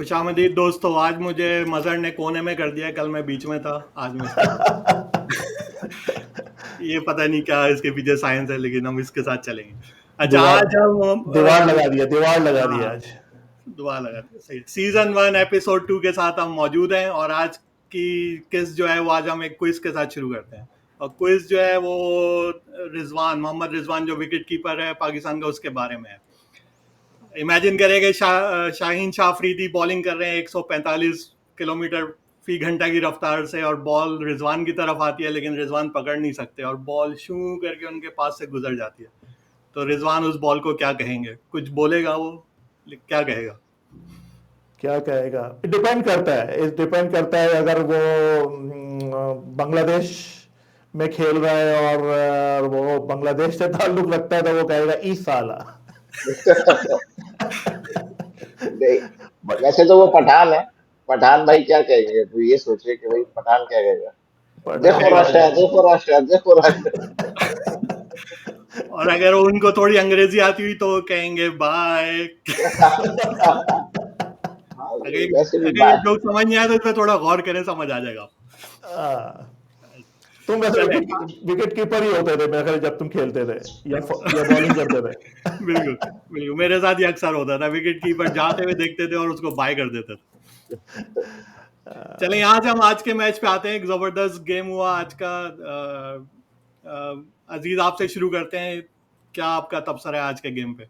खुशामदीद दोस्तों। आज मुझे मजहर ने कोने में कर दिया। कल मैं बीच में था, आज मैं इसके साथ ये पता नहीं क्या इसके पीछे साइंस है, लेकिन हम इसके साथ चलेंगे। अच्छा, दीवार आज हम दीवार लगा दिया हाँ, आज। दुआ लगा दिया। सही। सीजन 1 एपिसोड 2 के साथ हम मौजूद हैं और आज की क्विज जो है वो आज हम एक क्विज के साथ शुरू करते हैं। और क्विज जो है वो मोहम्मद रिजवान जो विकेट कीपर है पाकिस्तान का, उसके बारे में है। इमेजिन करें कि शाहीन शाह अफरीदी बॉलिंग कर रहे हैं 145 किलोमीटर फी घंटा की रफ्तार से, और बॉल रिजवान की तरफ आती है, लेकिन रिजवान पकड़ नहीं सकते और बॉल शू करके उनके पास से गुजर जाती है। तो रिजवान उस बॉल को क्या कहेंगे? कुछ बोलेगा वो, क्या कहेगा? क्या कहेगा? इट डिपेंड करता है अगर वो बांग्लादेश में खेल रहा है और वो बांग्लादेश से ताल्लुक रखता है तो वो कहेगा ई साला। नहीं, बट वैसे तो वो पठान है। पठान भाई क्या कहेंगे, तो ये सोचे कि भाई पठान क्या कहेगा। देखो पठान कहेगा, राष्ट्र, देखो राष्ट्र, देखो राष्ट्र। और अगर उनको थोड़ी अंग्रेजी आती हुई तो वो कहेंगे बाय। हाँ, वैसे अगर भी अगर ये बात। जोक समझ नहीं आया तो इस पर थोड़ा गौर करें, समझ आ जाएगा। तुम वैसे चले। विकेट कीपर ही होते थे मेरे ख्याल जब तुम खेलते थे, या बॉलिंग करते थे। बिल्कुल बिल्कुल, मेरे साथ ये अक्सर होता था। विकेट कीपर जाते हुए देखते थे और उसको बाय कर देते थे। चले, यहाँ से हम आज के मैच पे आते हैं। एक जबरदस्त गेम हुआ आज का। अजीज, आपसे शुरू करते हैं। क्या आपका तबसरा है आज के गेम पे?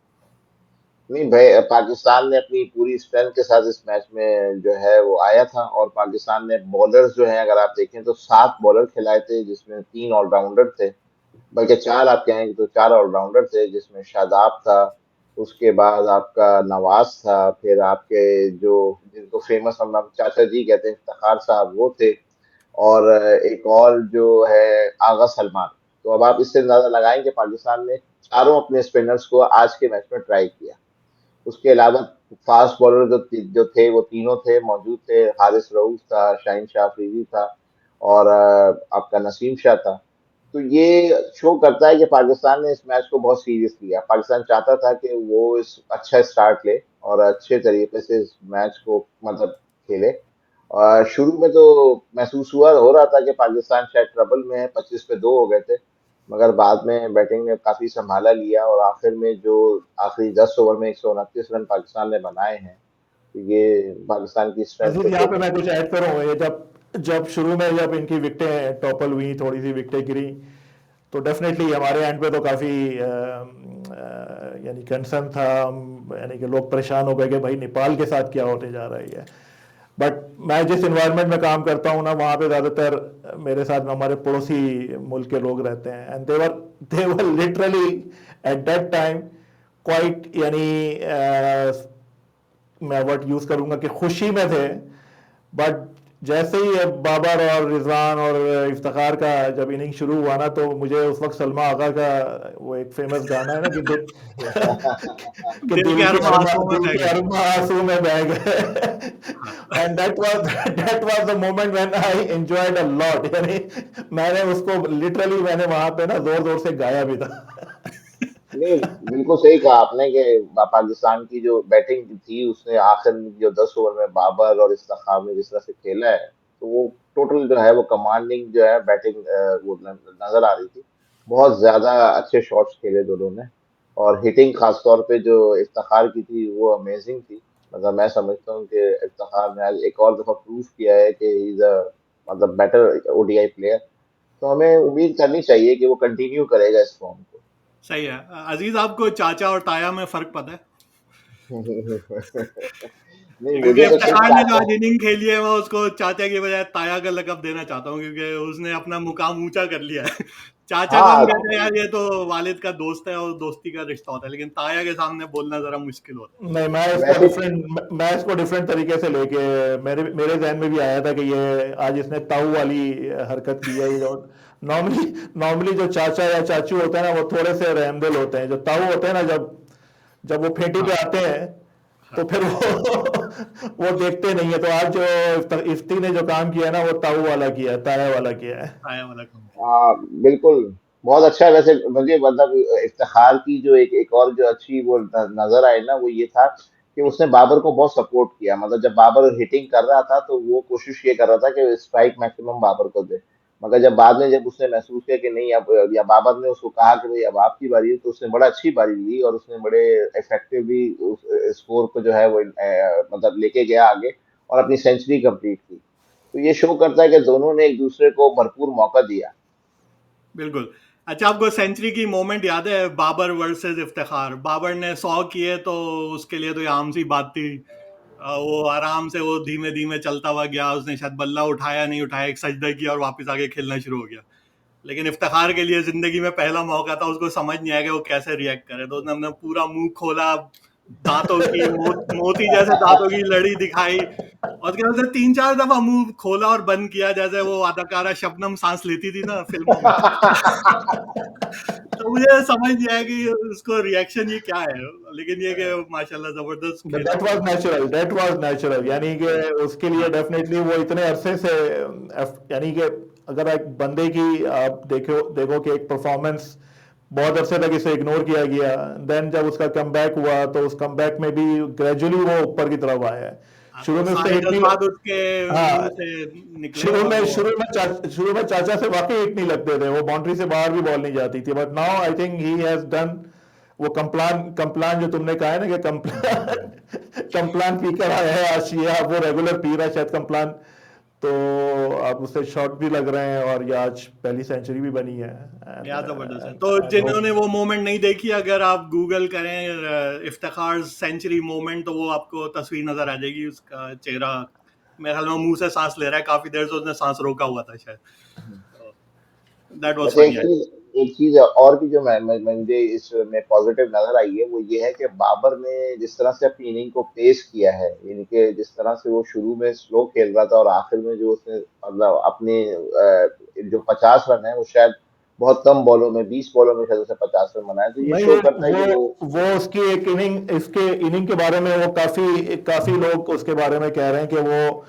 नहीं भाई, पाकिस्तान ने अपनी पूरी स्ट्रेंथ के साथ इस मैच में जो है वो आया था। और पाकिस्तान ने बॉलर्स जो हैं, अगर आप देखें तो 7 बॉलर खिलाए थे, जिसमें 3 ऑलराउंडर थे। बल्कि 4 आप कहेंगे तो 4 ऑलराउंडर थे, जिसमें शादाब था, उसके बाद आपका नवाज था, फिर आपके जो जिनको फेमस हम चाचा जी कहते हैं, इफ्तिखार साहब, वो थे। और एक और जो है आगा सलमान। तो अब आप इससे अंदाजा लगाएं कि पाकिस्तान ने चारों अपने स्पिनर्स को आज के मैच में ट्राई किया। उसके अलावा फास्ट बॉलर जो थे वो तीनों थे, मौजूद थे। हारिस रऊफ था, शाहीन शाह अफरीदी था, और आपका नसीम शाह था। तो ये शो करता है कि पाकिस्तान ने इस मैच को बहुत सीरियस लिया। पाकिस्तान चाहता था कि वो इस अच्छा स्टार्ट ले और अच्छे तरीके से इस मैच को मतलब खेले। शुरू में तो महसूस हो रहा था कि पाकिस्तान शायद ट्रबल में है, 25 पे 2 हो गए थे। मगर बाद में बैटिंग ने काफी संभाला लिया और आखिर में जो आखिरी 10 ओवर में 129 रन पाकिस्तान ने बनाए हैं, तो ये पाकिस्तान की स्ट्रेंथ को अजीज, यहाँ शो पे मैं करता कुछ ऐड करूँ। ये जब जब शुरू में जब इनकी विकेटें टॉपल हुई, थोड़ी सी विकेटें गिरी, तो डेफिनेटली हमारे एंड पे तो काफ़ी यानी कंसर्न था। यानी कि लोग परेशान हो गए कि भाई नेपाल के साथ क्या होने जा रही है। बट मैं जिस इन्वायरमेंट में काम करता हूँ ना, वहाँ पे ज़्यादातर मेरे साथ हमारे पड़ोसी मुल्क के लोग रहते हैं, and they were literally at that time quite, यानी मैं वर्ड यूज़ करूँगा कि खुशी में थे। बट जैसे ही अब बाबर और रिजवान और इफ्तिखार का जब इनिंग शुरू हुआ ना, तो मुझे उस वक्त सलमा आगा का वो एक फेमस गाना है ना कि दिल कि दिल के अरमा आंसुओं में दिल बह के गए। अरमा आंसू में बह गए। And that was the moment when I enjoyed a lot. यानी मैंने उसको लिटरली मैंने वहां पे ना जोर जोर से गाया भी था। नहीं, बिल्कुल सही कहा आपने कि पाकिस्तान की जो बैटिंग थी उसने आखिर में जो 10 ओवर में बाबर और इस्तेखार ने जिस तरह से खेला है, तो वो टोटल जो है वो कमांडिंग जो है बैटिंग वो नजर आ रही थी। बहुत ज्यादा अच्छे शॉट्स खेले दोनों ने। और हिटिंग खासतौर पे जो इफ्तिखार की थी वो अमेजिंग थी। मतलब मैं समझता हूँ कि इफ्तिखार ने आज एक और दफा प्रूव किया है कि ही इज अ मतलब बेटर ओडीआई प्लेयर। तो हमें उम्मीद करनी चाहिए कि वो कंटिन्यू करेगा इस फॉर्म को। सही है। अजीज, आपको चाचा और ताया में फर्क पता है? नहीं, क्योंकि मुझे तो सिर्फ इफ्तिखार ने जो चाचा। आज इनिंग खेली है, मैं उसको चाचा की बजाय ताया का लकब देना चाहता हूँ, क्योंकि उसने अपना मुकाम ऊंचा कर लिया है। चाचा को हम हाँ, कहते हैं यार ये तो वालिद का दोस्त है और दोस्ती का रिश्ता होता है, लेकिन ताया के सामने बोलना जरा मुश्किल होता नहीं, वैसे मैं इसको डिफरेंट तरीके से लेके मेरे मेरे जहन में भी आया था कि ये आज इसने ताऊ वाली हरकत की है। ये जो नॉर्मली नॉर्मली जो चाचा या चाचू होते हैं ना, वो थोड़े से रहमदिल होते हैं। जो ताऊ होते हैं ना, जब जब वो फेंटी है। पे हाँ आते हैं तो हाँ। फिर वो देखते नहीं है। तो आज जो इफ्ती ने जो काम किया है ना, वो ताऊ वाला किया है, ताया वाला किया है। ताया वाला काम किया। हाँ, बिल्कुल। बहुत अच्छा है वैसे। मुझे मतलब इफ्तिखार की जो एक एक और जो अच्छी वो नजर आए ना, वो ये था कि उसने बाबर को बहुत सपोर्ट किया। मतलब जब बाबर हिटिंग कर रहा था तो वो कोशिश ये कर रहा था कि स्ट्राइक मैक्सिमम बाबर को दे। मगर जब बाद में जब उसने महसूस किया कि नहीं अब, या बाबर ने उसको कहा कि भाई अब आपकी बारी है, तो उसने बड़ा अच्छी बारी ली और उसने बड़े इफेक्टिवली उस स्कोर को जो है वो मतलब लेके गया आगे और अपनी सेंचुरी कंप्लीट की। तो ये शो करता है कि दोनों ने एक दूसरे को भरपूर मौका दिया। बिल्कुल। अच्छा, आपको सेंचुरी की मोमेंट याद है, बाबर वर्सेस इफ्तिखार? बाबर ने 100 किए तो उसके लिए तो ये आम सी बात थी। वो आराम से वो धीमे धीमे चलता हुआ गया, उसने शायद बल्ला उठाया नहीं उठाया, एक सजदा किया और वापस आके खेलना शुरू हो गया। लेकिन इफ्तिखार के लिए जिंदगी में पहला मौका था, उसको समझ नहीं आया कि वो कैसे रिएक्ट करे, तो उसने अपना पूरा मुंह खोला, दांतों की मोती जैसे दांतों की लड़ी दिखाई, और उसके बाद उसने 3-4 दफा मुंह खोला और बंद किया, जैसे वो अदाकारा शबनम सांस लेती थी ना फिल्मों में। तो मुझे समझ नहीं आया कि उसको रिएक्शन ये क्या है, लेकिन ये कि माशाल्लाह जबरदस्त बट खेला। That was natural, that was natural, यानी कि उसके लिए हाँ, डेफिनेटली वो इतने अरसे से यानी कि अगर एक बंदे की आप देखो कि एक परफॉर्मेंस बहुत अरसे तक इसे इग्नोर किया गया, देन जब उसका कमबैक हुआ तो उस कमबैक में भी ग्रेजुअली वो ऊपर की तरफ आया है। हाँ, शुरू तो में उससे सारे हिट नहीं जज्बात उसके मुंह हाँ, से निकले और वो शुरू में चाचा से वाकई हिट नहीं लगते थे, वो बाउंड्री से बाहर भी बॉल नहीं जाती थी, but now I think he has done वो कंप्लान जो तुमने कहा है ना कि कंप्लान कंप्लान पी कर आया है आशिया, वो रेगुलर पी रहा है शायद कंप्लान, तो अब उससे शॉट भी लग रहे हैं और ये आज पहली सेंचुरी भी बनी है। एंड क्या जबरदस्त है। एंड तो एंड होप जिन्होंने वो मोमेंट नहीं देखी, अगर आप गूगल करें इफ्तिखार सेंचुरी मोमेंट, तो वो आपको तस्वीर नजर आ जाएगी, उसका चेहरा मेरे ख्याल में मुंह से सांस ले रहा है, काफी देर से उसने सांस रोका हुआ था शायद। दैट वाज वैसे फनी। एक चीज और भी जो मुझे इसमें पॉजिटिव नजर आई है वो ये है कि बाबर ने जिस तरह से अपनी इनिंग को पेश किया है, यानी कि जिस तरह से वो शुरू में स्लो खेल रहा था और आखिर में जो उसने मतलब अपने जो 50 रन है वो शायद बहुत कम बॉलों में, 20 बॉलों में शायद उसने 50 रन बनाए, तो ये नहीं, शो करता है कि वो वो उसकी एक इनिंग, इसके इनिंग के बारे में वो काफी काफी लोग उसके बारे में कह रहे हैं कि वो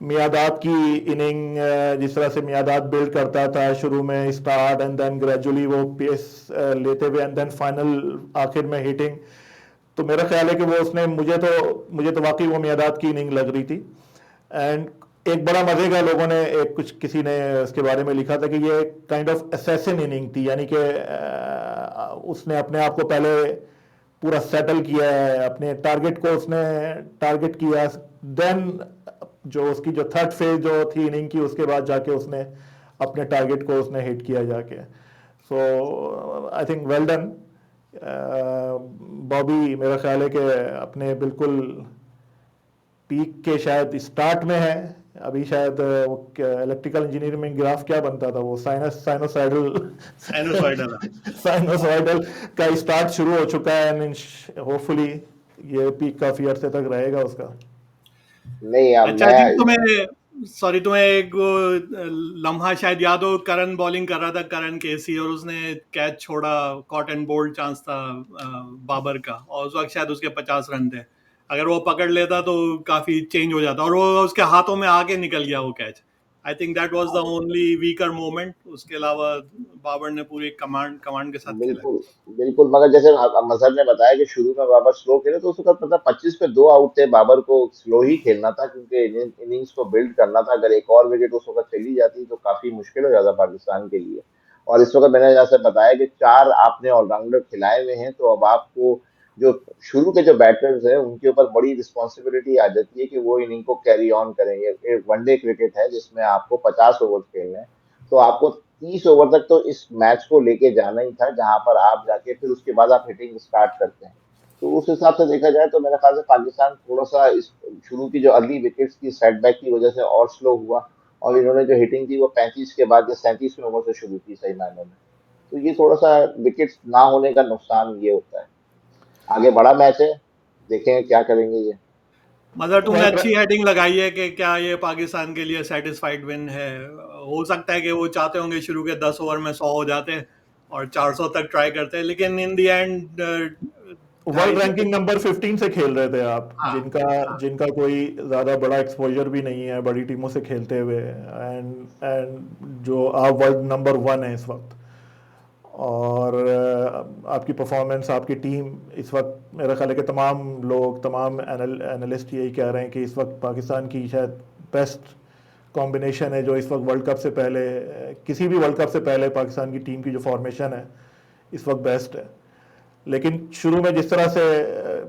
मियादाद की इनिंग, जिस तरह से मियादाद बिल्ड करता था शुरू में स्टार्ट एंड देन ग्रेजुअली वो पेस लेते हुए एंड देन फाइनल आखिर में हिटिंग, तो मेरा ख्याल है कि वो उसने मुझे तो वाकई वो मियादाद की इनिंग लग रही थी। एंड एक बड़ा मजे का लोगों ने एक कुछ किसी ने इसके बारे में लिखा था कि ये काइंड ऑफ असैसिन इनिंग थी, यानी कि उसने अपने आप को पहले पूरा सेटल किया है, अपने टारगेट को उसने टारगेट किया, देन जो उसकी जो थर्ड फेज जो थी इनिंग की उसके बाद जाके उसने अपने टारगेट को उसने हिट किया जाके। So I think well done Bobby, मेरा ख्याल है कि अपने बिल्कुल पीक के शायद स्टार्ट में है अभी, शायद वो इलेक्ट्रिकल इंजीनियरिंग में ग्राफ क्या बनता था वो साइनोसाइडल साइनोसॉइडल। साइनोसाइडल का स्टार्ट शुरू हो चुका है एंड होपफुली ये पीक काफी अरसे तक रहेगा उसका। नहीं। अब अच्छा मैं जी, तुम्हें एक वो लम्हा शायद याद हो, करण बॉलिंग कर रहा था, करण केसी, और उसने कैच छोड़ा, कॉट एंड बोल्ड चांस था बाबर का, और उस वक्त शायद उसके 50 रन थे। अगर वो पकड़ लेता तो काफी चेंज हो जाता, और वो उसके हाथों में आके निकल गया वो catch. I think that was the only weaker moment, उसके अलावा बाबर ने पूरी कमांड कमांड के साथ खेला। बिल्कुल, बिल्कुल, मगर जैसे मजहर ने बताया कि शुरू में बाबर स्लो खेले तो उस वक़्त मतलब 25 पे 2 आउट थे, बाबर को स्लो ही खेलना था क्योंकि इनिंग्स को बिल्ड करना था। अगर एक और विकेट उस वक़्त चली जाती तो काफ़ी मुश्किल हो जाता पाकिस्तान के लिए। और इस वक़्त मैंने जैसे बताया कि 4 आपने ऑलराउंडर खिलाए हुए हैं, तो अब आपको जो शुरू के जो बैटर्स हैं, उनके ऊपर बड़ी रिस्पॉन्सिबिलिटी आ जाती है कि वो इनिंग को कैरी ऑन करेंगे। एक वनडे क्रिकेट है जिसमें आपको 50 ओवर खेलने हैं, तो आपको 30 ओवर तक तो इस मैच को लेके जाना ही था, जहां पर आप जाके फिर उसके बाद आप हिटिंग स्टार्ट करते हैं। तो उस हिसाब से देखा जाए तो मेरे ख्याल से पाकिस्तान थोड़ा सा इस शुरू की जो अर्ली विकेट्स की सेटबैक की वजह से और स्लो हुआ, और इन्होंने जो हिटिंग थी वो 35 के बाद या 37वें ओवर से शुरू की सही मायनों में। तो ये थोड़ा सा विकेट्स ना होने का नुकसान ये होता है। आगे बड़ा मैच है, देखेंगे क्या करेंगे ये। मगर तुमने वेल, अच्छी हेडिंग लगाई है कि क्या ये पाकिस्तान के लिए सेटिस्फाइड विन है। हो सकता है कि वो चाहते होंगे शुरू के 10 ओवर में 100 हो जाते और 400 तक ट्राई करते, लेकिन इन दी एंड वर्ल्ड ढाई। रैंकिंग नंबर 15 से खेल रहे थे आप, हाँ, जिनका हाँ, जिनका कोई ज्यादा बड़ा एक्सपोजर भी नहीं है बड़ी टीमों से खेलते हुए, एंड जो आप वर्ल्ड नंबर 1 है इस वक्त, और आपकी परफॉर्मेंस, आपकी टीम, इस वक्त मेरा ख्याल है कि तमाम लोग, तमाम एनालिस्ट यही कह रहे हैं कि इस वक्त पाकिस्तान की शायद बेस्ट कॉम्बिनेशन है जो इस वक्त वर्ल्ड कप से पहले, किसी भी वर्ल्ड कप से पहले पाकिस्तान की टीम की जो फॉर्मेशन है इस वक्त बेस्ट है। लेकिन शुरू में जिस तरह से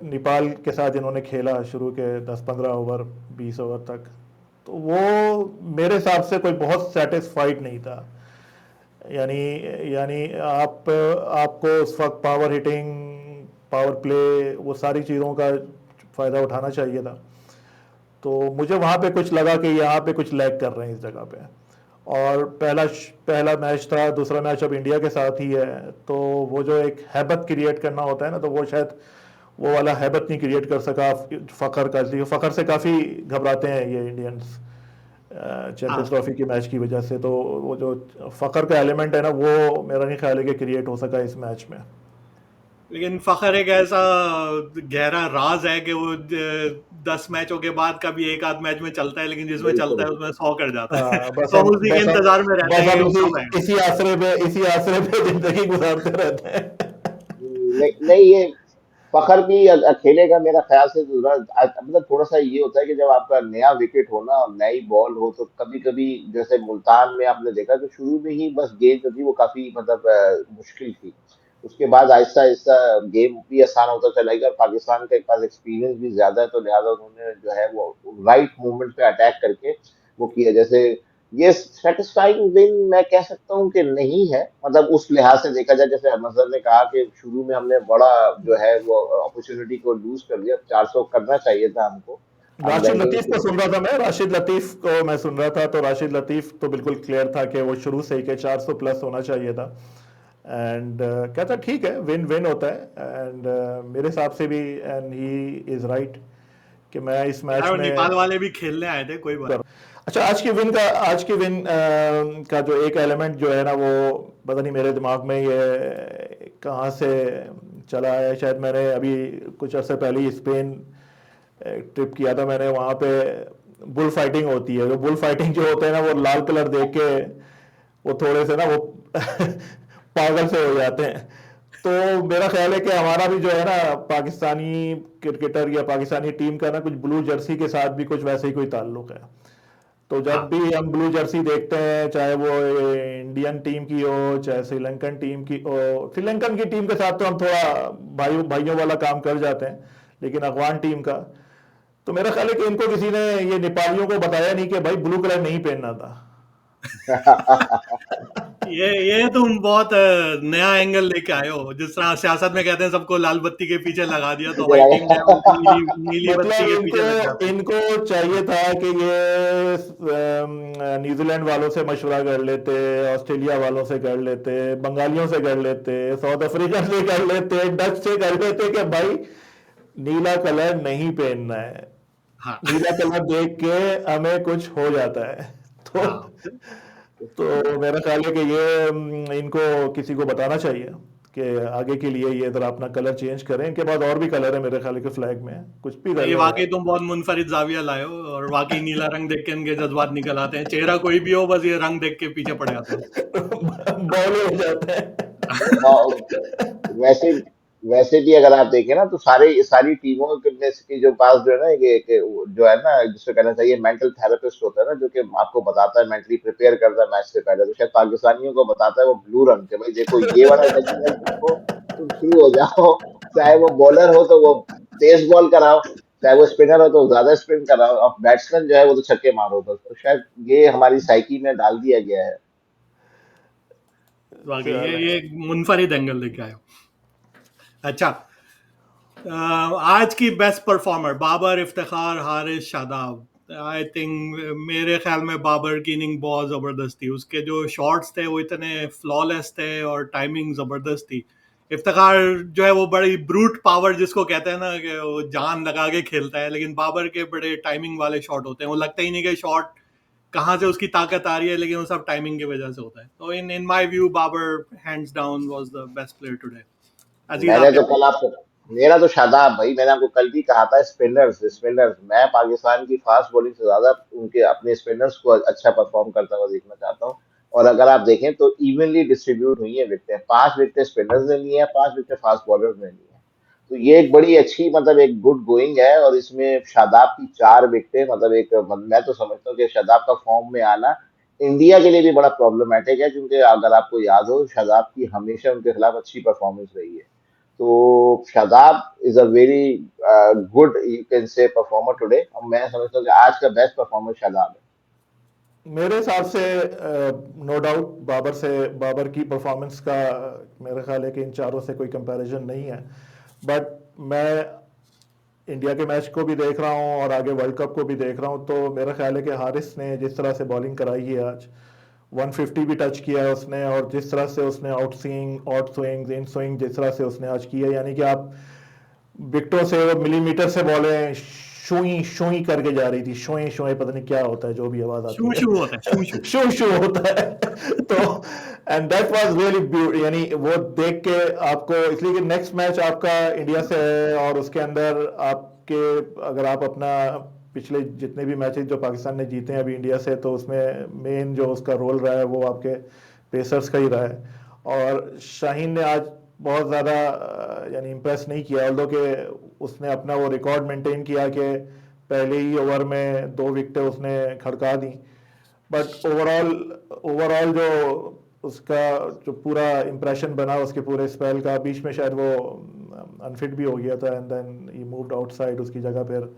नेपाल के साथ इन्होंने खेला, शुरू के 10-15 ओवर, 20 ओवर तक, तो वो मेरे हिसाब से कोई बहुत सेटिस्फाइड नहीं था। यानी यानी आपको उस वक्त पावर हिटिंग, पावर प्ले, वो सारी चीज़ों का फ़ायदा उठाना चाहिए था। तो मुझे वहाँ पे कुछ लगा कि यहाँ पे कुछ लैग कर रहे हैं इस जगह पे। और पहला मैच था, दूसरा मैच अब इंडिया के साथ ही है, तो वो जो एक हैबत क्रिएट करना होता है ना, तो वो शायद वो वाला हैबत नहीं क्रिएट कर सका फ़खर का। इसलिए फ़खर से काफ़ी घबराते हैं ये इंडियंस चैंपियंस हाँ, ट्रॉफी की मैच की वजह से। तो वो जो फ़खर का एलिमेंट है ना, वो मेरा नहीं ख्याल है कि क्रिएट हो सका इस मैच में। लेकिन फखर एक ऐसा गहरा राज है कि वो 10 मैचों के बाद कभी एक आध मैच में चलता है, लेकिन जिसमें चलता बिल्कुल। है उसमें 100 कर जाता है। बस तो हम हम उसी के इंतजार में रहते बस हैं कि हम वो इसी कब आएगा। इसी आसरे पे जिंदगी गुजारते रहते हैं। नहीं, ये फखर भी खेलेगा मेरा ख्याल से। मतलब थोड़ा सा ये होता है कि जब आपका नया विकेट हो ना और नई बॉल हो, तो कभी कभी जैसे मुल्तान में आपने देखा कि शुरू में ही बस गेंद जो थी वो काफी मतलब मुश्किल थी। उसके बाद आहिस्ता आहिस्ता गेम भी आसान होता चला गया, और पाकिस्तान के पास एक्सपीरियंस भी ज्यादा है, तो लिहाजा उन्होंने जो है वो राइट मूवमेंट पे अटैक करके वो किया। जैसे ये सेटिस्फाइंग विन मैं कह सकता हूँ कि नहीं है, मतलब उस लिहाज से देखा जाए, जैसे अहमद सर ने कहा कि शुरू में हमने बड़ा जो है वो अपॉर्चुनिटी को लूज कर दिया, 400 करना चाहिए था हमको। हम राशिद रैंकिंग लतीफ को सुन रहा था मैं, राशिद लतीफ को मैं सुन रहा था, तो राशिद लतीफ तो बिल्कुल क्लियर था कि वो शुरू से ही के 400 प्लस होना चाहिए था। एंड कहता ठीक है, विन विन होता है। एंड मेरे हिसाब से भी, एंड ही इज राइट, कि मैं इस यार मैच वो नेपाल में वाले भी खेलने आए थे, कोई बात कर। अच्छा, आज की विन का जो एक एलिमेंट जो है ना, वो पता नहीं मेरे दिमाग में ये कहाँ से चला है। शायद मैंने अभी कुछ अर्से पहले ही स्पेन ट्रिप किया था मैंने, वहाँ पे बुल फाइटिंग होती है। तो बुल फाइटिंग जो होते हैं ना, वो लाल कलर देख के वो थोड़े से ना वो पागल से हो जाते हैं। तो मेरा ख्याल है कि हमारा भी जो है ना, पाकिस्तानी क्रिकेटर या पाकिस्तानी टीम का ना, कुछ ब्लू जर्सी के साथ भी कुछ वैसे ही कोई ताल्लुक है। तो जब हाँ। भी हम ब्लू जर्सी देखते हैं, चाहे वो इंडियन टीम की हो, चाहे श्रीलंकन टीम की हो, श्रीलंकन की टीम के साथ तो हम थोड़ा भाइयों भाइयों वाला काम कर जाते हैं, लेकिन अफगान टीम का, तो मेरा ख्याल है कि इनको किसी ने, ये नेपालियों को बताया नहीं कि भाई ब्लू कलर नहीं पहनना था। ये तुम बहुत नया एंगल लेके आए हो। जिस तरह सियासत में कहते हैं सबको लाल बत्ती के पीछे लगा दिया, तो हमारी टीम जो है वो नीली नीली बत्ती मतलब के पीछे लग इनको जाती है। इनको चाहिए था कि ये न्यूजीलैंड वालों से मशवरा कर लेते, ऑस्ट्रेलिया वालों से कर लेते, बंगालियों से कर लेते, साउथ अफ्रीका से कर लेते, डच से कर लेते, कि भाई नीला कलर नहीं पहनना है। हाँ। नीला कलर देख के हमें कुछ हो जाता है। तो हाँ, तो मेरा ख्याल है कि ये इनको किसी को बताना चाहिए कि आगे के लिए ये जरा अपना कलर चेंज करें। इनके बाद और भी कलर है मेरे ख्याल है कि फ्लैग में, कुछ भी कर नहीं लें वाकई यार। तुम बहुत मुनफरिद जाविया लाए हो, और वाकई नीला रंग देख के इनके जज्बात निकल आते हैं। चेहरा कोई भी हो, बस ये रंग देख के पीछे पड़ जाते हैं। बॉल हो जाते हैं। वैसे वैसे भी अगर आप देखें ना, तो सारी टीमों के में की जो पास जो है ना, ये जो है ना, जिसको कहना चाहिए मेंटल थेरेपिस्ट होता है ना, जो कि आपको बताता है, मेंटली प्रिपेयर करता है मैच से पहले, तो शायद पाकिस्तानियों को बताता है वो ब्लू रंग के, भाई देखो ये वाला रंग है, देखो तुम शुरू हो जाओ। चाहे वो बॉलर हो तो वो तेज बॉल कराओ, चाहे वो स्पिनर हो तो ज्यादा स्पिन कराओ, और बैट्समैन जो है वो तो छक्के मारो। तो शायद ये हमारी साइकी में डाल दिया गया है। वाकई चले। ये एक मुनफरिद एंगल लेके आए हो। अच्छा, आज की best performer Babar, Iftikhar, Haris, Shadab. I think मेरे ख्याल में बाबर की इनिंग बहुत ज़बरदस्त थी। उसके जो शॉट्स थे वो इतने फ्लॉलेस थे और टाइमिंग ज़बरदस्त थी। इफ्तिखार जो है वो बड़ी ब्रूट पावर जिसको कहते हैं ना, कि वो जान लगा के खेलता है, लेकिन बाबर के बड़े टाइमिंग वाले शॉट होते हैं। वो लगता ही नहीं कि शॉट कहाँ से उसकी ताकत आ रही है, लेकिन वो सब टाइमिंग की वजह से होता है। तो in my view Babar hands down was the best player today. Aziz, आप मैंने क्या तो कल आपको मेरा तो शादाब भाई, मैंने आपको कल भी कहा था, स्पिनर्स स्पिनर्स, मैं पाकिस्तान की फास्ट बॉलिंग से ज्यादा उनके अपने स्पिनर्स को अच्छा परफॉर्म करता हुआ देखना चाहता हूँ। और अगर आप देखें तो इवनली डिस्ट्रीब्यूट हुई है विकेटें, 5 विकेटें स्पिनर्स ने ली हैं, 5 विकेटें फास्ट बॉलर्स ने ली हैं। तो ये एक बड़ी अच्छी मतलब एक गुड गोइंग है। और इसमें शादाब की 4 विकेटें मतलब एक मैं तो समझता हूँ कि शादाब का फॉर्म में आना इंडिया के लिए भी बड़ा प्रॉब्लमेटिक है, क्योंकि अगर आपको याद हो शादाब की हमेशा उनके खिलाफ अच्छी परफॉर्मेंस रही है। तो Shadab is a very good you can say performer today, और मैं समझता हूँ कि आज का बेस्ट परफॉर्मर शादाब है। मेरे हिसाब से नो डाउट बाबर की परफॉर्मेंस का मेरा ख्याल है कि इन चारों से कोई कंपैरिजन नहीं है। बट मैं इंडिया के मैच को भी देख रहा हूँ और आगे वर्ल्ड कप को भी देख रहा हूँ, तो मेरा ख्याल है कि हारिस ने जिस तरह से बॉलिंग कराई है आज, 150 भी टच किया है उसने, और जिस तरह से उसने आउट स्विंग इन स्विंग जिस तरह से उसने आज किया, यानी कि आप विकेटों से मिलीमीटर से बॉलें शोई शोई करके जा रही थी, शोई शोई पता नहीं क्या होता है जो भी आवाज आती शू है, शू होता है, शू शू। शू शू होता है। तो and that was really beauty, यानी वो देख के आपको, इसलिए कि नेक्स्ट मैच आपका इंडिया से है और उसके अंदर आपके, अगर आप अपना पिछले जितने भी मैचेस जो पाकिस्तान ने जीते हैं अभी इंडिया से, तो उसमें मेन जो उसका रोल रहा है वो आपके पेसर्स का ही रहा है। और शाहीन ने आज बहुत ज़्यादा यानी इम्प्रेस नहीं किया, ऑल्दो कि उसने अपना वो रिकॉर्ड मेंटेन किया कि पहले ही ओवर में 2 विकेटें उसने खड़का दी। बट ओवरऑल ओवरऑल जो उसका जो पूरा इम्प्रेशन बना उसके पूरे स्पेल का, बीच में शायद वो अनफिट भी हो गया था and then he moved outside, उसकी जगह फिर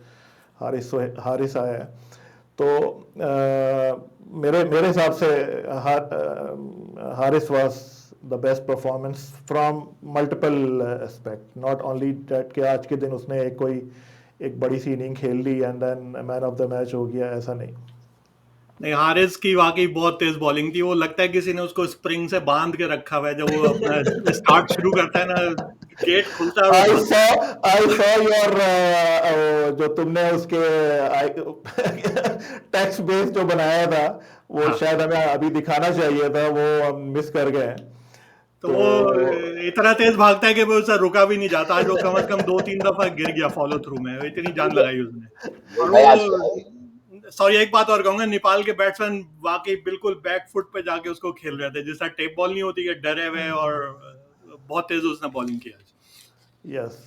हारिस आया है। तो मेरे मेरे हिसाब से Haris was the best performance from multiple aspect, not only that कि आज के दिन उसने एक बड़ी सी इनिंग खेल ली and then man of the match हो गया, ऐसा नहीं। नहीं, हारिस की वाकई बहुत तेज बॉलिंग थी। वो लगता है किसी ने उसको स्प्रिंग से बांध के रखा हुआ है। जब वो अपना स्टार्ट शुरू करता है ना, गेट खुलता है और वो आई भागता सॉ है। आई सॉ योर जो तुमने उसके टेक्स्ट बेस जो बनाया था, वो हाँ, शायद हमें अभी दिखाना चाहिए था, वो हम मिस कर गए। तो तो वो इतना तेज भागता है कि वो उससे रुका भी नहीं जाता। आज वो कम से कम 2-3 दफा गिर गया फॉलो थ्रू में, इतनी जान लगाई उसने। नहीं और भाई आज वो, सॉरी, एक बात और कहूंगा, नेपाल के बैट्समैन वाकई बिल्कुल बैक फुट पे जाके उसको खेल रहे थे, जिस तरह टेप बॉल नहीं होती है, डरे हुए, और बहुत तेज उसने बॉलिंग की आज। यस,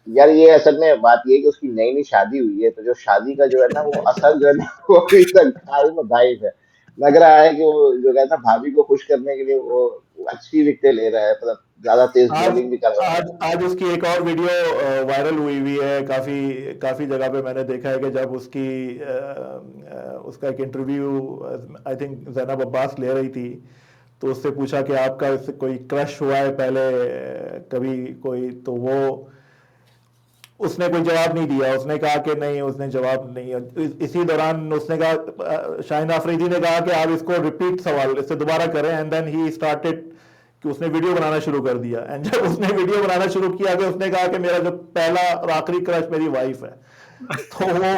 यार ये असल में बात ये है कि उसकी नई नई शादी हुई है, तो जो शादी का जो है ना वो असर जो है ना वो अभी तक गायब गायब है। लग रहा है कि वो जो कहता है भाभी को खुश करने के लिए वो अच्छी विकेटें ले रहा है, मतलब ज्यादा तेज आज बॉलिंग भी कर रहा है। आज उसकी एक और वीडियो वायरल हुई हुई है, काफी काफी जगह पे मैंने देखा है कि जब उसका एक interview I think Zainab Abbas ले रही थी, तो उससे पूछा कि आपका इससे कोई क्रश हुआ है पहले कभी कोई, तो वो उसने कोई जवाब नहीं दिया, उसने कहा कि नहीं, उसने जवाब नहीं। इसी दौरान उसने कहा, शाहीन आफरीदी ने कहा कि आप इसको रिपीट सवाल इससे दोबारा करें, एंड देन ही स्टार्टेड कि उसने वीडियो बनाना शुरू कर दिया। एंड जब उसने वीडियो बनाना शुरू किया कि उसने कहा कि मेरा जो पहला और आखिरी क्रश मेरी वाइफ है, तो वो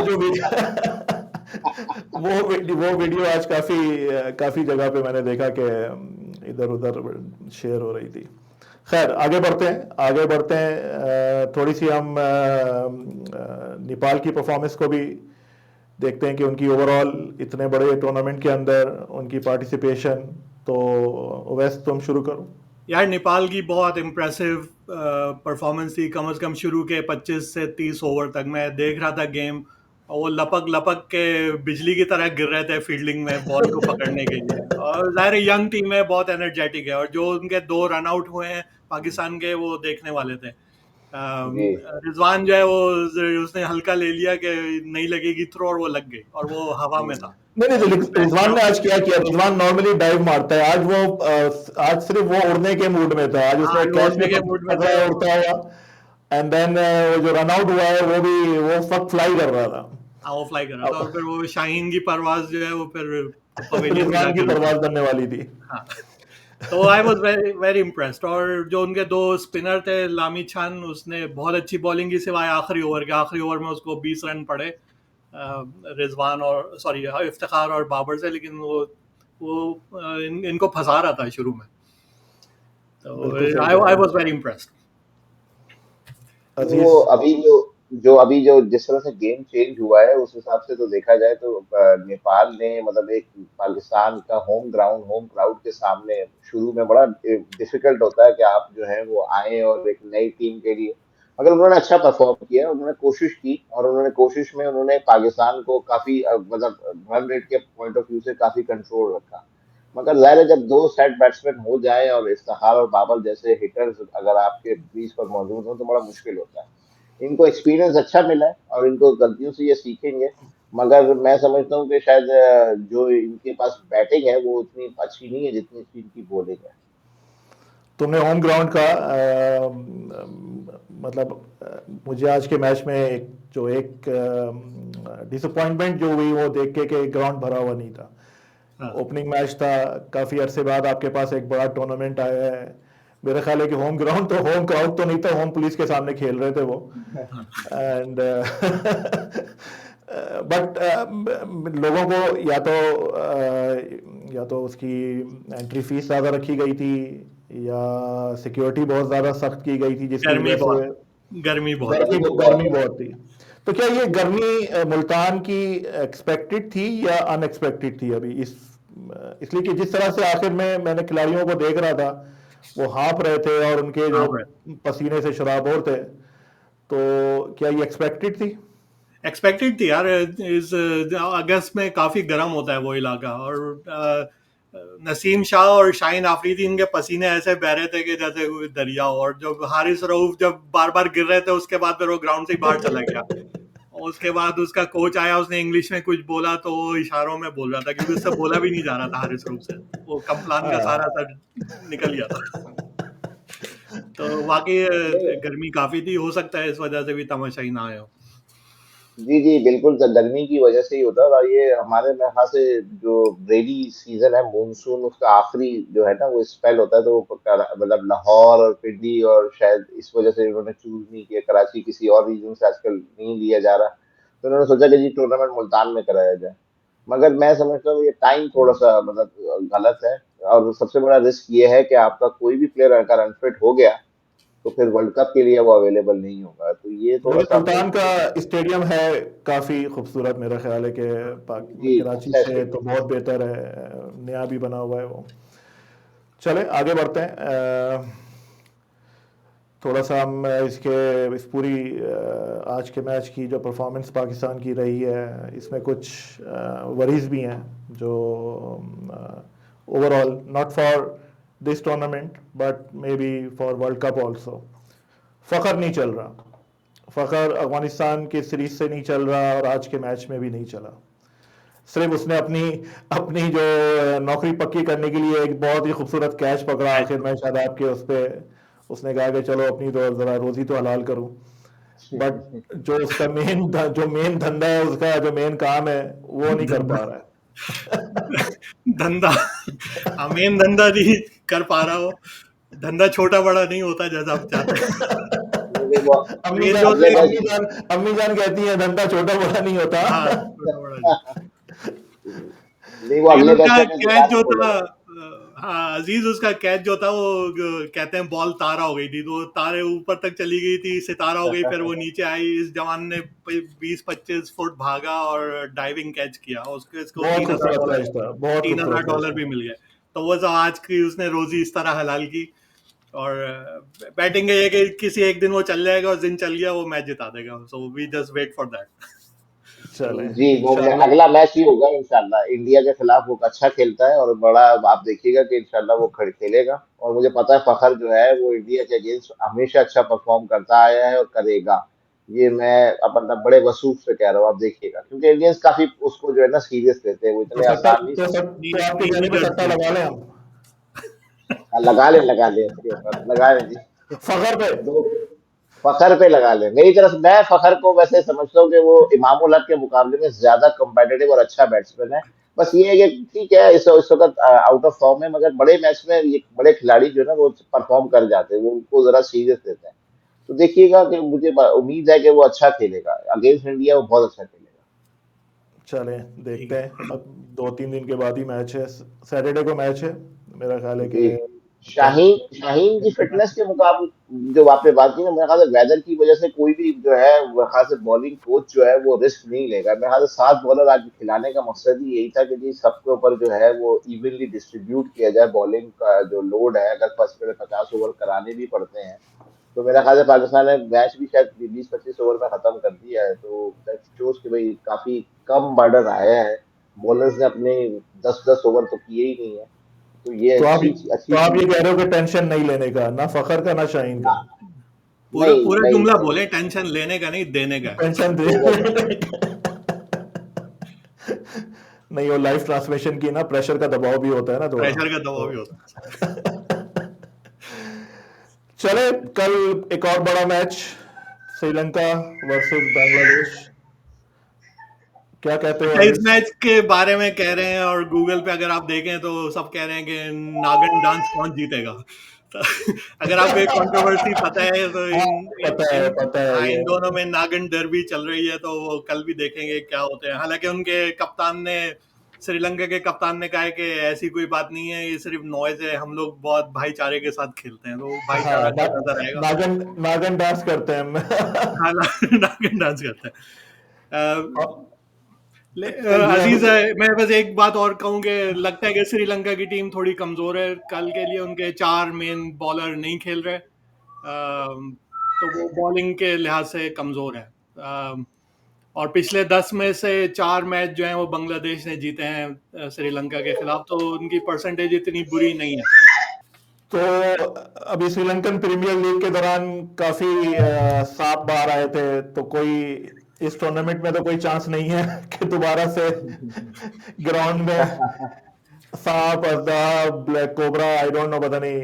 जो वीडियो वो वीडियो आज काफी काफी जगह पे मैंने देखा कि इधर उधर शेयर हो रही थी। खैर, आगे बढ़ते हैं, थोड़ी सी हम नेपाल की परफॉर्मेंस को भी देखते हैं कि उनकी ओवरऑल इतने बड़े टूर्नामेंट के अंदर उनकी पार्टिसिपेशन। तो ओवैस, तुम शुरू करो। यार, नेपाल की बहुत इम्प्रेसिव परफॉर्मेंस थी। कम से कम शुरू के 25 से 30 ओवर तक मैं देख रहा था गेम, और वो लपक लपक के बिजली की तरह गिर रहे थे फील्डिंग में बॉल को पकड़ने के लिए। और जाहिर है यंग टीम है, बहुत एनर्जेटिक है, और जो उनके 2 रन आउट हुए हैं पाकिस्तान के, वो देखने वाले थे। जी रिजवान जो है वो, उसने हल्का ले लिया कि नहीं लगेगी थ्रो, और वो लग गई, और वो हवा में था। नहीं नहीं, तो मैच रिजवान खत्म। ने आज क्या किया, रिजवान नॉर्मली डाइव मारता है, आज वो आज सिर्फ वो उड़ने के मूड में था, आज उसने आज वो कैच में उड़ने के मूड में पकड़ा थे। है उड़ता हुआ। एंड देन वो जो रन आउट हुआ है वो फक फ्लाई कर रहा था। हाँ, वो फ्लाई कर रहा था, और अब फिर वो शाहीन की परवाज जो है वो फिर पवेलियन में रिजवान की जाके रुकी। परवाज बनने वाली थी। हाँ, तो I was very very impressed. और जो उनके 2 स्पिनर थे, लामी छान, उसने बहुत अच्छी बॉलिंग की, सिवाय आखिरी ओवर में उसको 20 रन पड़े रिजवान और, सॉरी, इफ्तिखार और बाबर से। लेकिन इनको फंसा रहा था शुरू में। तो बिल्कुल सही आई कह रहे आई वाज हो वेरी इम्प्रेस्ड। वो अजीज। अभी जो जो अभी जो जिस तरह से गेम चेंज हुआ है उस हिसाब से तो देखा जाए तो नेपाल ने मतलब एक पाकिस्तान का होम ग्राउंड होम क्राउड के सामने शुरू में बड़ा डिफिकल्ट होता है कि आप जो है वो आए और एक नई टीम के लिए, मगर उन्होंने अच्छा परफॉर्म किया, उन्होंने कोशिश की और उन्होंने कोशिश में उन्होंने पाकिस्तान को काफी मतलब रन रेट के पॉइंट ऑफ व्यू से काफी कंट्रोल रखा। मगर जाहिर है जब दो सेट बैट्समैन हो जाए और इफ्तिखार और बाबर जैसे हिटर्स अगर आपके बीच पर मौजूद हो तो बड़ा मुश्किल होता है। इनको एक्सपीरियंस अच्छा मिला है और इनको गलतियों से ये सीखेंगे, मगर मैं समझता हूँ कि शायद जो इनके पास बैटिंग है वो उतनी अच्छी नहीं है जितनी अच्छी इनकी बॉलिंग है। तुमने होम ग्राउंड का मतलब मुझे आज के मैच में एक डिसअपॉइंटमेंट जो हुई वो देख के कि ग्राउंड भरा हुआ नहीं था। हाँ ओपनिंग मैच था, काफ़ी अरसे बाद आपके पास एक बड़ा टूर्नामेंट आया है। मेरा ख्याल है कि होम क्राउड तो नहीं था, होम पुलिस के सामने खेल रहे थे वो। हाँ एंड बट लोगों को या तो उसकी एंट्री फीस ज़्यादा रखी गई थी या सिक्योरिटी बहुत ज़्यादा सख्त की गई थी जिसकी गर्मी वजह बहुत, से गर्मी बहुत गर्मी थी। तो बहुत गर्मी है। बहुत थी। तो क्या ये गर्मी मुल्तान की एक्सपेक्टेड थी या अनएक्सपेक्टेड थी अभी इसलिए कि जिस तरह से आखिर में मैंने खिलाड़ियों को देख रहा था वो हाँप रहे थे और उनके जो हाँ भाई, पसीने से शराबोर थे, तो क्या ये एक्सपेक्टेड थी? एक्सपेक्टेड थी यार। इस अगस्त में काफी गर्म होता है वो इलाका, और नसीम शाह और शाहीन आफरीदी, इनके पसीने ऐसे बह रहे थे कि जैसे कोई दरिया हो। और जब हारिस रऊफ जब बार बार गिर रहे थे उसके बाद फिर वो ग्राउंड से ही बाहर चला गया। और उसके बाद उसका कोच आया, उसने इंग्लिश में कुछ बोला तो वो इशारों में बोल रहा था, क्योंकि उससे बोला भी नहीं जा रहा था हारिस रऊफ से। वो कम्प्लान का सारा हाँ। सर निकल गया था। तो वाकई नहीं, गर्मी काफी थी, हो सकता है इस वजह से भी तमाशाई ना आए हो। जी जी बिल्कुल, गर्मी की वजह से ही होता है। और ये हमारे मेरे ख्याल से जो रेनी सीजन है मानसून उसका आखिरी जो है ना वो स्पेल होता है, तो वो मतलब लाहौर और पिंडी और शायद इस वजह से उन्होंने चूज नहीं किया, कराची किसी और रीजन से आजकल नहीं लिया जा रहा, तो उन्होंने सोचा कि जी टूर्नामेंट मुल्तान में कराया जाए। मगर मैं समझता हूँ ये टाइम थोड़ा सा मतलब गलत है। और सबसे बड़ा रिस्क ये है कि आपका कोई भी प्लेयर अगर अनफिट हो गया तो फिर वर्ल्ड कप के लिए वो अवेलेबल नहीं होगा, तो ये थोड़ा लेकिन सा मुल्तान का मुश्किल है। स्टेडियम है काफ़ी खूबसूरत, मेरा ख्याल है कि जी कराची अच्छा से तो स्टेडियम। बहुत बेहतर है, नया भी बना हुआ है वो। चले आगे बढ़ते हैं। थोड़ा सा हम इस पूरी आज के मैच की जो परफॉर्मेंस पाकिस्तान की रही है इसमें कुछ वरीज भी हैं जो overall not for this tournament but may be for world cup also. Fakhar नहीं चल रहा, फ़खर अफगानिस्तान के सीरीज से नहीं चल रहा और आज के मैच में भी नहीं चला। सिर्फ उसने अपनी अपनी जो नौकरी पक्की करने के लिए एक बहुत ही खूबसूरत कैच पकड़ा मैच आखिर में, शायद आपके उस पर उसने कहा कि चलो अपनी तो ज़रा रोज़ी तो हलाल करूं। बट जो उसका जो मेन धंधा है, उसका जो मेन काम है वो नहीं कर धंधा, पा रहा है। धंधा, हाँ मेन धंधा नहीं कर पा रहा हो। धंधा छोटा बड़ा नहीं होता जैसा आप चाहते क्योंकि वो हैं। मेन जो अगले उसने, मैच अम्मी जान कहती है धंधा छोटा बड़ा नहीं होता। हाँ छोटा बड़ा नहीं, नहीं, वो लेकिन अगले मैच उसका में अपनी कैच जुबान जो से था, बोलेगा। हाँ अजीज, उसका कैच जो था वो कहते हैं बॉल तारा हो गई थी, तो तारे ऊपर तक चली गई थी, सितारा हो गई, फिर वो नीचे आई। इस जवान ने 20-25 फुट भागा और डाइविंग कैच किया, उसके इसको बहुत तीन हजार खूबसूरत डॉलर कैच था, बहुत तीन खूबसूरत हजार कैच डॉलर था। भी मिल गए। तो वो सब आज की उसने रोजी इस तरह हलाल की। और बैटिंग का ये कि किसी एक दिन वो चल जाएगा, उस दिन चल गया वो मैच जिता देगा। So we just wait for that. चले जी वो इंशाल्लाह। अगला मैच ही होगा इंशाल्लाह, इंडिया के खिलाफ वो अच्छा खेलता है और बड़ा आप देखिएगा कि इंशाल्लाह वो खेलेगा। और मुझे पता है फखर जो है वो इंडिया के अगेंस्ट हमेशा अच्छा परफॉर्म करता आया है और करेगा। ये मैं अपना बड़े वसूख से कह रहा हूँ, आप देखिएगा, क्योंकि इंडियंस काफी उसको जो है ना सीरियस लेते हैं, वो तो इतने सट्टा आसान नहीं समझते। तो आपके कहने पे नीडर्स सट्टा नहीं। लगा लें हम हाँ, लगा लें इसके ऊपर लगा लें जी। फखर पे। दो फखर पे लगा ले, मेरी तरफ से मैं फखर को वैसे समझता हूँ कि वो इमाम उल हक के मुकाबले में ज्यादा कम्पेटेटिव और अच्छा बैट्समैन है। बस ये है कि ठीक है इस वक्त आउट ऑफ फॉर्म है, मगर बड़े मैच में ये बड़े खिलाड़ी जो है ना वो परफॉर्म कर जाते हैं, वो उनको जरा सीरियस लेते हैं। तो देखिएगा कि मुझे उम्मीद है कि वो अच्छा खेलेगा अगेंस्ट इंडिया, वो बहुत अच्छा खेलेगा। चले ठीक देखते है। हैं, अब 2-3 दिन के बाद ही मैच है, सैटरडे को मैच है। मेरा ख्याल है कि जी शाहीन की फिटनेस के मुकाबले जो आपने बात की ना, मेरे ख्याल से वेदर की वजह से कोई भी जो है मेरे ख्याल से बॉलिंग कोच जो है वो रिस्क नहीं लेगा। मेरे ख्याल से 7 बॉलर आज खिलाने का मकसद ही यही था कि जी सबके ऊपर जो है वो इवनली डिस्ट्रीब्यूट किया जाए बॉलिंग का जो लोड है। अगर फर्स्ट में 50 ओवर कराने भी पड़ते हैं तो मेरा ख्याल है पाकिस्तान ने मैच भी शायद 20-25 ओवर में खत्म कर दिया है। तो दैट शोज कि भाई काफी कम बर्डन आया है। बॉलर्स ने अपने 10-10 ओवर तो किए ही नहीं है। तो ये तो आप अच्छी ये चीज कह है। रहे हो कि टेंशन नहीं लेने का, ना फखर का ना शाहीन का, ना, पूरा नहीं पूरा नहीं जुमला नहीं, बोले, टेंशन लेने का नहीं, देने का है। टेंशन दे देने का। नहीं, वो लाइव ट्रांसमिशन की ना, प्रेशर का दबाव भी होता है ना थोड़ा, प्रेशर का दबाव भी तो होता है। चले, कल एक और बड़ा मैच, श्रीलंका वर्सेस बांग्लादेश, क्या कहते हो अच्छा, इस आदिश? मैच के बारे में कह रहे हैं और गूगल पे अगर आप देखें तो सब कह रहे हैं कि नागन डांस कौन जीतेगा। तो अगर आपको एक कंट्रोवर्सी पता है तो हाँ, इन इन इन पता है हाँ, ये। इन दोनों में नागन डर्बी चल रही है, तो वो कल भी देखेंगे क्या होते हैं। हालांकि उनके कप्तान ने, श्रीलंका के कप्तान ने कहा है कि ऐसी कोई बात नहीं है, ये सिर्फ नॉइज है, हम लोग बहुत भाईचारे के साथ खेलते हैं, तो हाँ, भाईचारा कल नजर आएगा। नागन डांस करते हैं हम। हाँ, नागिन डांस करते हैं। ये अजीज है, मैं बस एक बात और कहूँ कि लगता है कि श्रीलंका की टीम थोड़ी कमजोर है। कल के लिए उनके 4 मेन बॉलर नहीं खेल रहे, तो वो बॉलिंग के लिहाज से कमजोर है। और पिछले 10 में से 4 मैच जो हैं वो बांग्लादेश ने जीते हैं श्रीलंका के खिलाफ, तो उनकी परसेंटेज इतनी बुरी नहीं है। तो अभी श्रीलंकन प्रीमियर लीग के दौरान काफी सांप बाहर आए थे, तो कोई इस टूर्नामेंट में तो कोई चांस नहीं है कि दोबारा से ग्राउंड में सांप, अजदा, black cobra, I don't know, पता नहीं,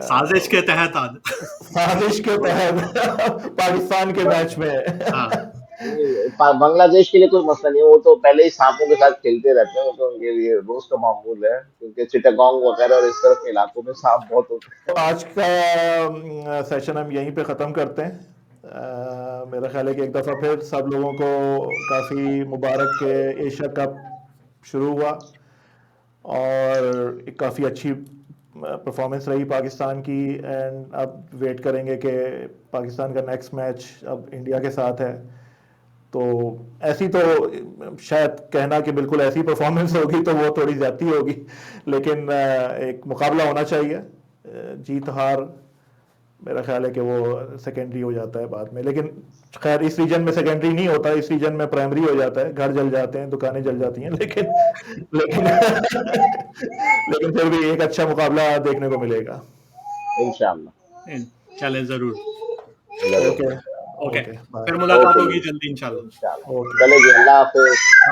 साजिश के तहत आज। साजिश के तहत पाकिस्तान के मैच में। हाँ, बांग्लादेश के लिए कोई मसला नहीं है। वो तो पहले ही सांपों के साथ खेलते रहते हैं। वो तो उनके लिए रोज का मामूल है, क्योंकि चिटागोंग वगैरह और इस तरह के इलाकों में सांप बहुत होते तो आज का सेशन हम यहीं पे ख़त्म करते हैं। मेरा ख्याल है कि एक दफ़ा फिर सब लोगों को काफ़ी मुबारक के एशिया कप शुरू हुआ, और एक काफ़ी अच्छी परफॉर्मेंस रही पाकिस्तान की। एंड अब वेट करेंगे कि पाकिस्तान का नेक्स्ट मैच अब इंडिया के साथ है, तो ऐसी तो शायद कहना कि बिल्कुल ऐसी परफॉर्मेंस होगी तो वो थोड़ी ज़्यादती होगी, लेकिन एक मुकाबला होना चाहिए। जीत हार मेरा ख्याल है कि वो सेकेंडरी हो जाता है बाद में, लेकिन खैर इस रीजन में सेकेंडरी नहीं होता, इस रीजन में प्राइमरी हो जाता है। घर जल जाते हैं, दुकानें जल जाती हैं, लेकिन लेकिन लेकिन फिर भी एक अच्छा मुकाबला देखने को मिलेगा। हैं। इंशाल्लाह। चले जरूर। जरूर। ओके। ओके, ओके, फिर बाय। मुलाकात ओके होगी जी, जल्दी इंशाल्लाह। इंशाल्लाह। ओके। चलो जी, अल्लाह हाफिज।